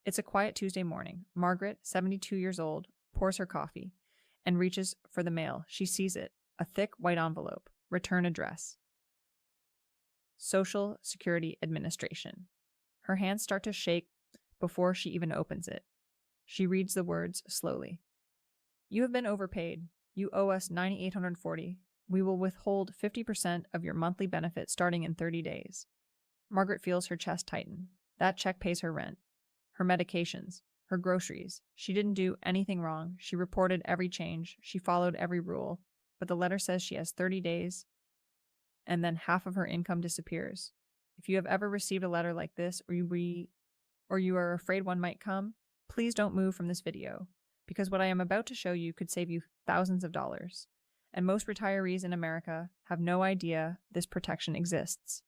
It's a quiet Tuesday morning. Margaret, 72 years old, pours her coffee and reaches for the mail. She sees it, a thick white envelope. Return address. Social Security Administration. Her hands start to shake before she even opens it. She reads the words slowly. You have been overpaid. You owe us $9,840. We will withhold 50% of your monthly benefit starting in 30 days. Margaret feels her chest tighten. That check pays her rent, her medications, her groceries. She didn't do anything wrong. She reported every change. She followed every rule. But the letter says she has 30 days, and then half of her income disappears. If you have ever received a letter like this, or you are afraid one might come, please don't move from this video, because what I am about to show you could save you thousands of dollars. And most retirees in America have no idea this protection exists.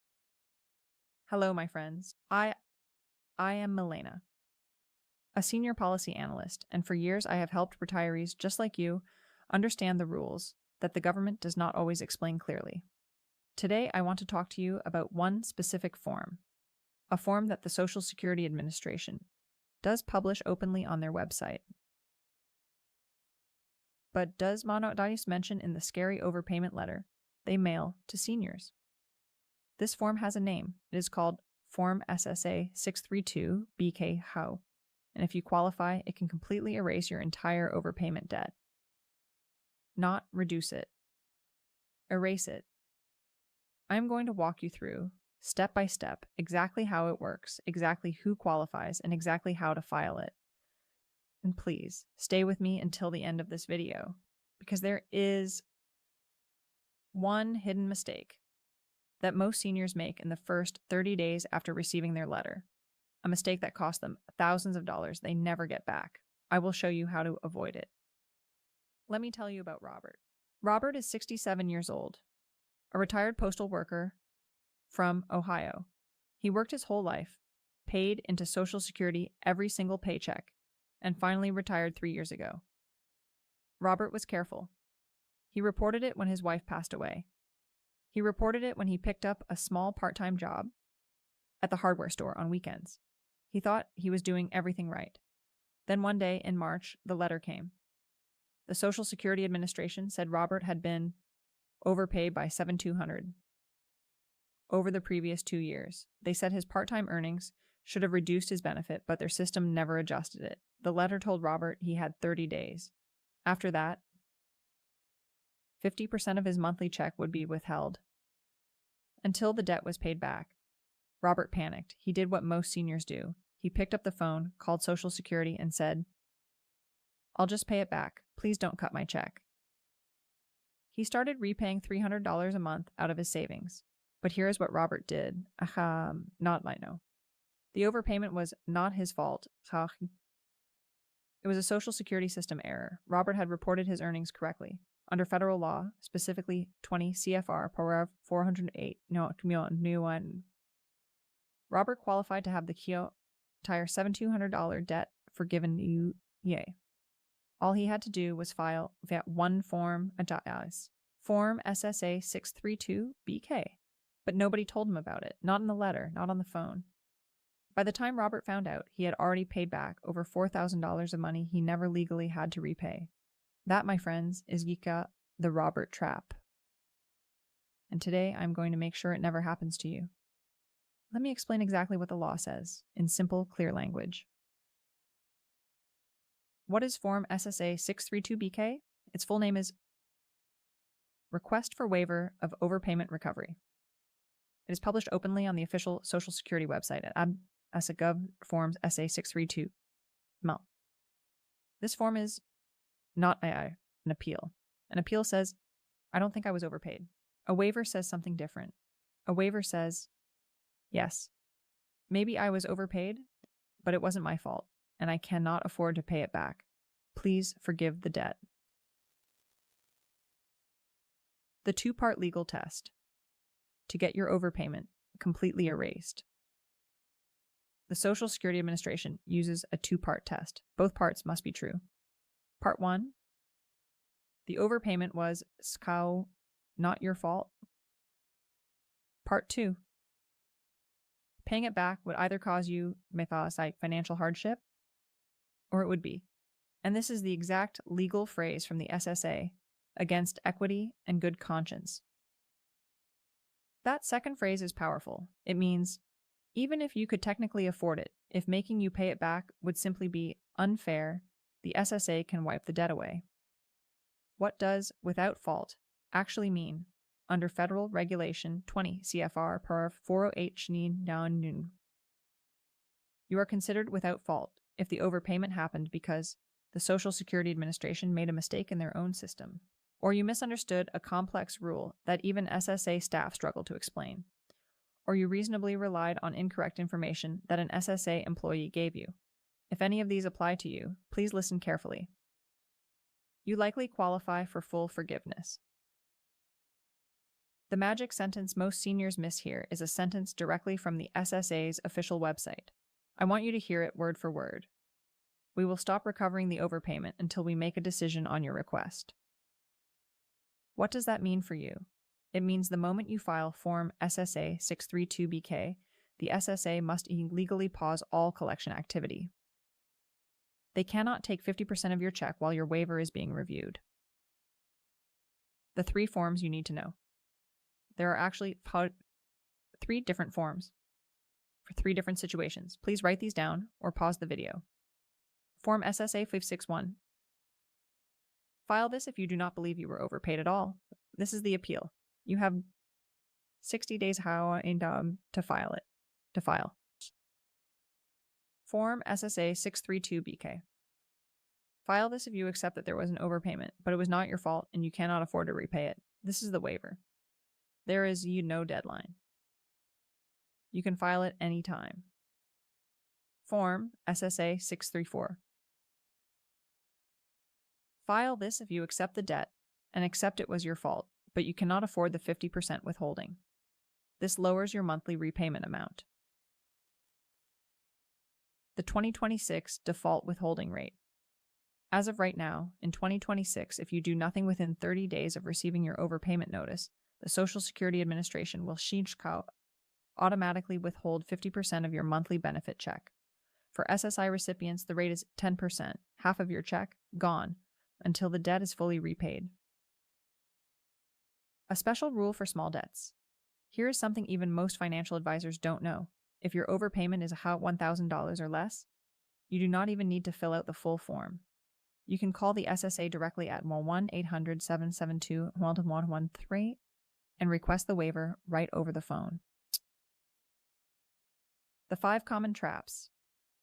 Hello, my friends. I am Milena, a senior policy analyst, and for years I have helped retirees just like you understand the rules that the government does not always explain clearly. Today, I want to talk to you about one specific form, a form that the Social Security Administration does publish openly on their website, but does not mention in the scary overpayment letter they mail to seniors. This form has a name. It is called Form SSA-632-BK How, and if you qualify, it can completely erase your entire overpayment debt. Not reduce it. Erase it. I'm going to walk you through, step by step, exactly how it works, exactly who qualifies, and exactly how to file it. And please, stay with me until the end of this video, because there is one hidden mistake that most seniors make in the first 30 days after receiving their letter, a mistake that costs them thousands of dollars they never get back. I will show you how to avoid it. Let me tell you about Robert. Robert is 67 years old, a retired postal worker from Ohio. He worked his whole life, paid into Social Security every single paycheck, and finally retired 3 years ago. Robert was careful. He reported it when his wife passed away. He reported it when he picked up a small part-time job at the hardware store on weekends. He thought he was doing everything right. Then one day in March, the letter came. The Social Security Administration said Robert had been overpaid by $7,200 over the previous 2 years. They said his part-time earnings should have reduced his benefit, but their system never adjusted it. The letter told Robert he had 30 days. After that, 50% of his monthly check would be withheld until the debt was paid back. Robert panicked. He did what most seniors do. He picked up the phone, called Social Security, and said, "I'll just pay it back. Please don't cut my check." He started repaying $300 a month out of his savings. But here is what Robert did. Not Lino. The overpayment was not his fault. It was a Social Security system error. Robert had reported his earnings correctly. Under federal law, specifically 20 CFR paragraph 408, Robert qualified to have the entire $7,200 debt forgiven. All he had to do was file that one form, Form SSA-632-BK. But nobody told him about it, not in the letter, not on the phone. By the time Robert found out, he had already paid back over $4,000 of money he never legally had to repay. That, my friends, is the Robert trap. And today I'm going to make sure it never happens to you. Let me explain exactly what the law says, in simple, clear language. What is Form SSA-632-BK? Its full name is Request for Waiver of Overpayment Recovery. It is published openly on the official Social Security website at ssa.gov Forms SA-632. This form is not an appeal. An appeal says, I don't think I was overpaid. A waiver says something different. A waiver says, yes, maybe I was overpaid, but it wasn't my fault, and I cannot afford to pay it back. Please forgive the debt. The two-part legal test to get your overpayment completely erased. The Social Security Administration uses a two-part test. Both parts must be true. Part 1, the overpayment was not your fault. Part 2, Paying it back would either cause you financial hardship, or it would be. And this is the exact legal phrase from the SSA against equity and good conscience. That second phrase is powerful. It means, even if you could technically afford it, if making you pay it back would simply be unfair, the SSA can wipe the debt away. What does without fault actually mean under Federal Regulation 20 CFR per 408 You are considered without fault if the overpayment happened because the Social Security Administration made a mistake in their own system, or you misunderstood a complex rule that even SSA staff struggle to explain, or you reasonably relied on incorrect information that an SSA employee gave you. If any of these apply to you, please listen carefully. You likely qualify for full forgiveness. The magic sentence most seniors miss here is a sentence directly from the SSA's official website. I want you to hear it word for word. We will stop recovering the overpayment until we make a decision on your request. What does that mean for you? It means the moment you file Form SSA-632-BK, the SSA must legally pause all collection activity. They cannot take 50% of your check while your waiver is being reviewed. The 3 forms you need to know. There are actually 3 different forms for 3 different situations. Please write these down or pause the video. Form SSA 561. File this if you do not believe you were overpaid at all. This is the appeal. You have 60 days to file. Form SSA 632-BK. File this if you accept that there was an overpayment, but it was not your fault and you cannot afford to repay it. This is the waiver. There is no deadline. You can file it any time. Form SSA 634. File this if you accept the debt and accept it was your fault, but you cannot afford the 50% withholding. This lowers your monthly repayment amount. The 2026 default withholding rate. As of right now, in 2026, if you do nothing within 30 days of receiving your overpayment notice, the Social Security Administration will automatically withhold 50% of your monthly benefit check. For SSI recipients, the rate is 10%, half of your check, gone, until the debt is fully repaid. A special rule for small debts. Here is something even most financial advisors don't know. If your overpayment is $1,000 or less, you do not even need to fill out the full form. You can call the SSA directly at 1-800-772-1113 and request the waiver right over the phone. The 5 common traps.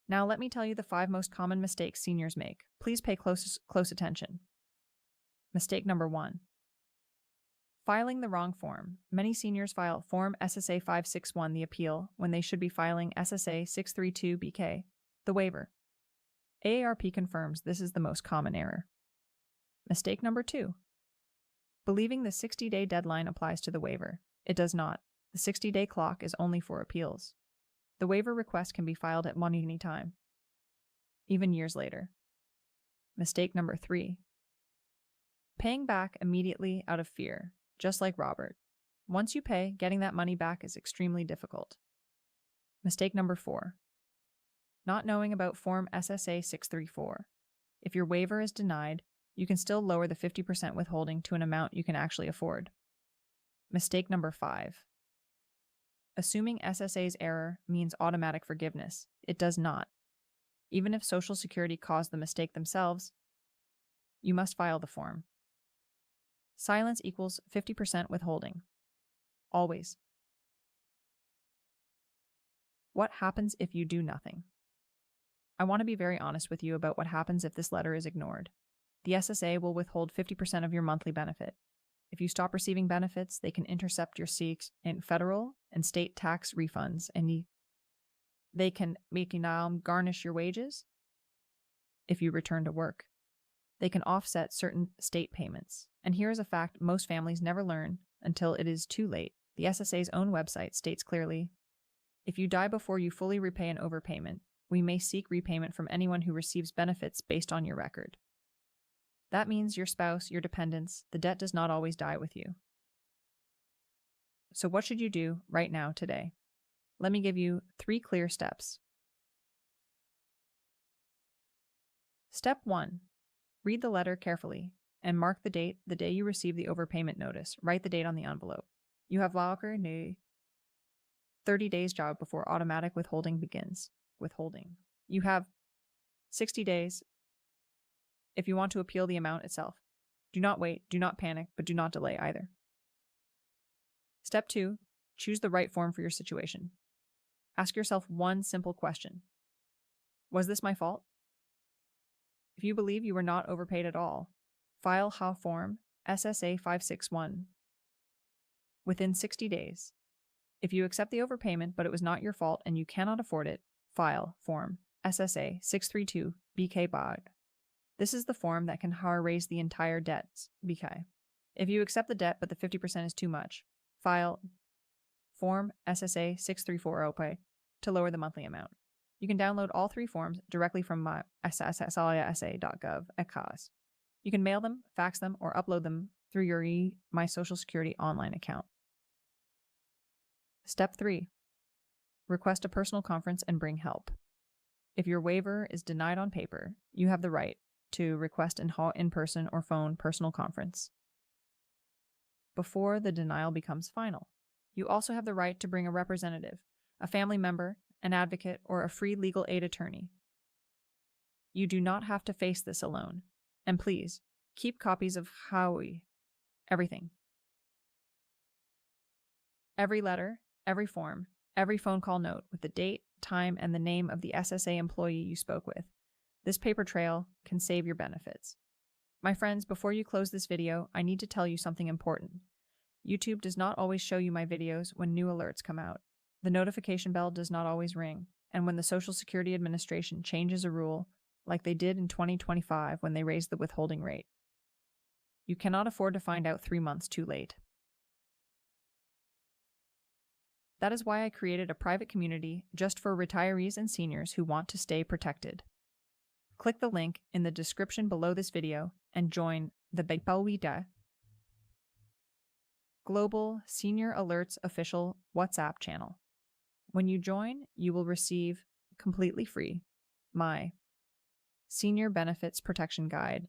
Now let me tell you the 5 most common mistakes seniors make. Please pay close attention. Mistake number 1. Filing the wrong form. Many seniors file Form SSA 561, the appeal, when they should be filing SSA 632-BK, the waiver. AARP confirms this is the most common error. Mistake number 2. Believing the 60-day deadline applies to the waiver. It does not. The 60-day clock is only for appeals. The waiver request can be filed at any time, even years later. Mistake number 3. Paying back immediately out of fear, just like Robert. Once you pay, getting that money back is extremely difficult. Mistake number 4. Not knowing about Form SSA 634. If your waiver is denied, you can still lower the 50% withholding to an amount you can actually afford. Mistake number 5. Assuming SSA's error means automatic forgiveness. It does not. Even if Social Security caused the mistake themselves, you must file the form. Silence equals 50% withholding. Always. What happens if you do nothing? I want to be very honest with you about what happens if this letter is ignored. The SSA will withhold 50% of your monthly benefit. If you stop receiving benefits, they can intercept your federal and state tax refunds, and they can garnish your wages if you return to work. They can offset certain state payments. And here is a fact most families never learn until it is too late. The SSA's own website states clearly, if you die before you fully repay an overpayment, we may seek repayment from anyone who receives benefits based on your record. That means your spouse, your dependents. The debt does not always die with you. So what should you do right now today? let me give you 3 clear steps. Step 1. Read the letter carefully and mark the date the day you receive the overpayment notice. Write the date on the envelope. You have 30 days job before automatic withholding begins. You have 60 days if you want to appeal the amount itself. Do not wait, do not panic, but do not delay either. Step 2. Choose the right form for your situation. Ask yourself one simple question. Was this my fault? If you believe you were not overpaid at all, file Form SSA-632 within 60 days. If you accept the overpayment but it was not your fault and you cannot afford it, file Form SSA-632-BK. This is the form that can erase the entire debt, BK. If you accept the debt but the 50% is too much, file Form SSA-632-BK to lower the monthly amount. You can download all 3 forms directly from ssa.gov. You can mail them, fax them, or upload them through your My Social Security online account. Step 3. Request a personal conference and bring help. If your waiver is denied on paper, you have the right to request an in-person or phone personal conference before the denial becomes final. You also have the right to bring a representative, a family member, an advocate, or a free legal aid attorney. You do not have to face this alone. And please, keep copies of everything. Every letter, every form, every phone call note with the date, time, and the name of the SSA employee you spoke with. This paper trail can save your benefits. My friends, before you close this video, I need to tell you something important. YouTube does not always show you my videos when new alerts come out. The notification bell does not always ring, and when the Social Security Administration changes a rule, like they did in 2025 when they raised the withholding rate, you cannot afford to find out 3 months too late. That is why I created a private community just for retirees and seniors who want to stay protected. Click the link in the description below this video and join the Bepawita Global Senior Alerts official WhatsApp channel. When you join, you will receive completely free my Senior Benefits Protection Guide.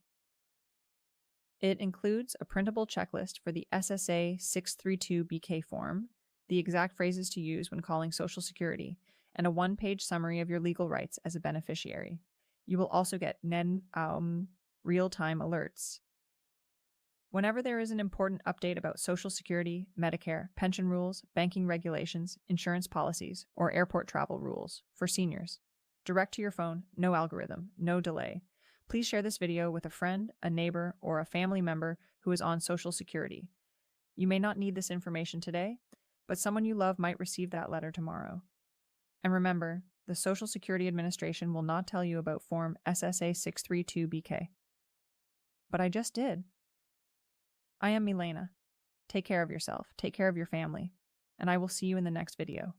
It includes a printable checklist for the SSA-632-BK form, the exact phrases to use when calling Social Security, and a 1-page summary of your legal rights as a beneficiary. You will also get real-time alerts. Whenever there is an important update about Social Security, Medicare, pension rules, banking regulations, insurance policies, or airport travel rules for seniors, direct to your phone, no algorithm, no delay. Please share this video with a friend, a neighbor, or a family member who is on Social Security. You may not need this information today, but someone you love might receive that letter tomorrow. And remember, the Social Security Administration will not tell you about Form SSA-632-BK. But I just did. I am Milena. Take care of yourself, take care of your family, and I will see you in the next video.